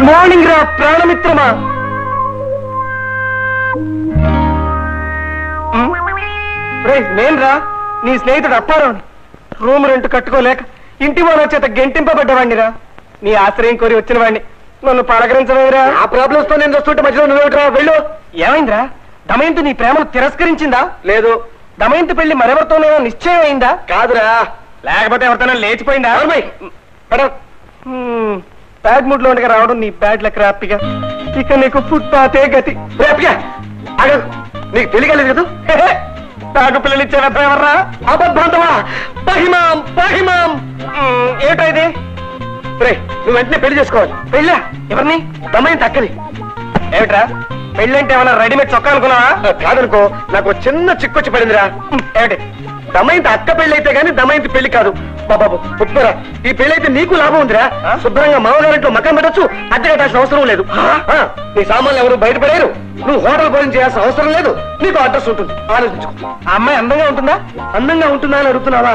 Good morning రా ప్రాణమిత్రమా. నేను రా నీ స్నేహితుడు అప్పారావు. రూమ్ రెంట్ కట్టుకోలేక ఇంటి వాళ్ళ చేత గెంటింపబడ్డవాడిని రా. నీ ఆశ్రయం కోరి వచ్చిన వాడిని నన్ను పలకరించలేదురా. ఆ ప్రాబ్లమ్స్ తో నేను వస్తుంటే మధ్యలో నువ్వేమిట్రా? వెళ్ళు. ఏమైందిరా? దమయంతి నీ ప్రేమను తిరస్కరించిందా? లేదు. దమయంతి పెళ్లి మరెవరితోనైనా నిశ్చయం అయిందా? కాదురా. లేకపోతే ఎవరితోనైనా లేచిపోయిందా? బ్యాడ్ మూడ్ లో ఉండగా రావడం నీ బ్యాడ్ లెక్క హ్యాపీగా. ఇక నీకు ఫుట్పాతే గతి. నీకు తెలియలేదు కదా నాకు పిల్లలు ఇచ్చే ఎవర్రా? అబద్ధాంతమా? పహిమాం పహిమాం. ఏమిటో ఇది? నువ్వు వెంటనే పెళ్లి చేసుకోవాలి. పెళ్ళా? ఎవరిని? దమయంతి అక్కది. ఏమిట్రా పెళ్ళంటే ఏమన్నా రెడీమేడ్ చొక్కా అనుకున్నావా? కాదనుకో, నాకు చిన్న చిక్కొచ్చి పడిందిరా. ఏమిటి? దమయంతి అక్క పెళ్లి అయితే గానీ దమయంతి పెళ్లి కాదు. బాబాబు ఒప్పుకోరా, ఈ పెళ్లి అయితే నీకు లాభం ఉందిరా. శుభ్రంగా మామగారింట్లో మకం పెట్టచ్చు, అద్దె కట్టాల్సిన అవసరం లేదు. నీ సామాన్లు ఎవరు బయటపడారు. నువ్వు హోటల్ భోజనం చేయాల్సిన అవసరం లేదు. నీకు అడ్రస్ ఉంటుంది, ఆలోచించుకో. ఆ అమ్మాయి అందంగా ఉంటుందా? అందంగా ఉంటుందా అని అడుగుతున్నావా?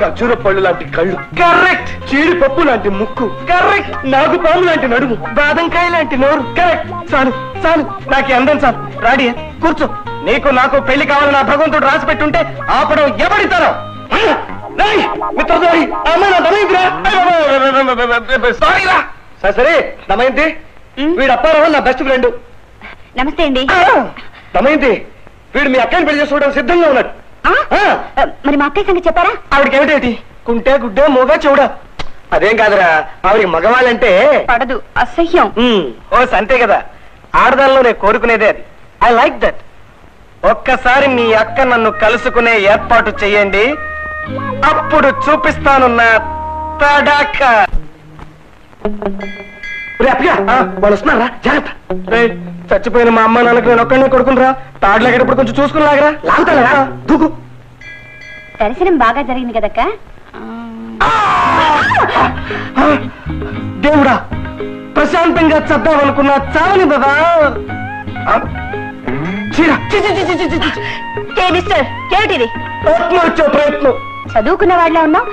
ఖర్జూర పళ్ళు లాంటి కళ్ళు, కరెక్ట్. జీడిపప్పు లాంటి ముక్కు, కరెక్ట్. నాగుపాము లాంటి నడుము, బాదంకాయ లాంటి నోరు, కరెక్ట్. చాలు చాలు, నాకు అందం చాలు. రాడి కూర్చో. నీకు నాకు పెళ్లి కావాలని ఆ భగవంతుడు రాసి పెట్టుంటే ఆపడం ఎవడితారో. సరే దమయంతి, వీడు అప్పారావు నా బెస్ట్ ఫ్రెండ్. నమస్తే అండి. దమయంతి, వీడు మీ అక్కని పెళ్లి చేసుకోవడం సిద్ధంగా ఉన్నాడు. మరి మా అక్కయ్య సంగతి చెప్పారా? ఆవిడకి ఏమిటేటి? కుంటే గుడ్డే మోగా చెవుడా? అదేం కాదురా, ఆవిడికి మగవాళ్ళంటే పడదు, అసహ్యం. ఓ అంతే కదా, ఆడదాల్లో నేను కోరుకునేదే అది. I like that. ఒక్కసారి మీ అక్క నన్ను కలుసుకునే ఏర్పాటు చెయ్యండి, అప్పుడు చూపిస్తాను నా తడాక. వాళ్ళు వస్తున్నారా? జాగ్రత్త. చచ్చిపోయిన మా అమ్మ నాన్నకు నేను ఒక్కడినే కొడుకునరా. తాడులాగేటప్పుడు కొంచెం చూసుకుని లాగరా. లాగుతా దూకు. దర్శనం బాగా జరిగింది కదక్క. దేవుడా, ప్రశాంతంగా చద్దామనుకున్నా చాలని బాబా. ఏమిటిది? ప్రయత్నం. చదువుకున్న వాళ్ళ ఉన్నావు,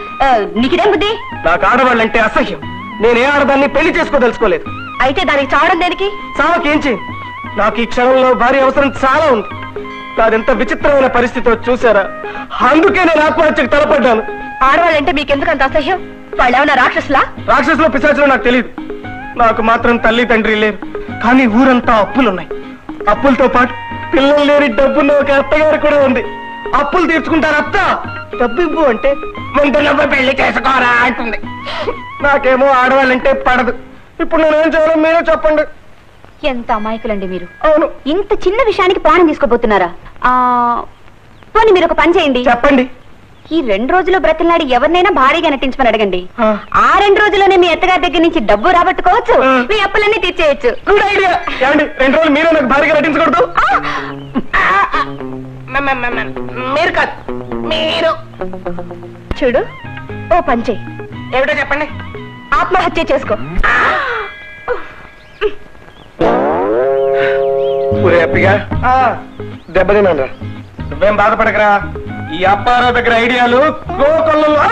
నీకిదేం బుద్ధి? నాకు ఆడవాళ్ళంటే అసహ్యం. నేనే ఆడదాన్ని పెళ్లి చేసుకోదలుచుకోలేదు. అయితే దానికి చావడం దేనికి? చావకేం చేయి. నాకు ఈ క్షణంలో భారీ అవసరం చాలా ఉంది. నాదెంత విచిత్రమైన పరిస్థితో చూసారా? అందుకే నేను ఆత్మహత్యకు తలపడ్డాను. ఆడవాళ్ళంటే మీకెందుకు అంత అసహ్యం? వాళ్ళు ఏమన్నా రాక్షసులా? రాక్షసులో పిశాచులో నాకు తెలియదు. నాకు మాత్రం తల్లి తండ్రి లేరు, కానీ ఊరంతా అప్పులున్నాయి. అప్పులతో పాటు పిల్లలు లేని డబ్బున్న ఒక అత్తగారు కూడా ఉంది. అప్పులు తీర్చుకుంటారు అత్త, డబ్బు ఇవ్వు అంటే ముందు డబ్బు పెళ్లి చేసుకోరా అంటుంది. నాకేమో ఆడవాళ్ళంటే పడదు. ఇప్పుడు నేనేం చేయాలో మీరే చెప్పండి. ఎంత అమాయకులండి మీరు. అవును. ఇంత చిన్న విషయానికి ప్రాణం తీసుకోబోతున్నారా? పోనీ మీరు ఒక పని చేయండి. చెప్పండి. ఈ 2 రోజులు బ్రతిలాడి ఎవరినైనా భారీగా నటించమని అడగండి. ఆ 2 రోజుల్లోనే మీ అత్తగారి దగ్గర నుంచి డబ్బు రాబట్టుకోవచ్చు, మీ అప్పులన్నీ తీర్చేయచ్చు. Good idea. 2 రోజులు మీరే నాకు భారీగా నటించకూడదు? మీరు కాదు, మీరు. చూడు, ఓ పని చేయి. ఏమిటో చెప్పండి. ఆత్మహత్య చేసుకో. హ్యాపీగా దెబ్బతిన్నాను రా. నువ్వేం బాధపడకరా. ఈ అప్పారావు దగ్గర ఐడియాలు కోకొల్లలో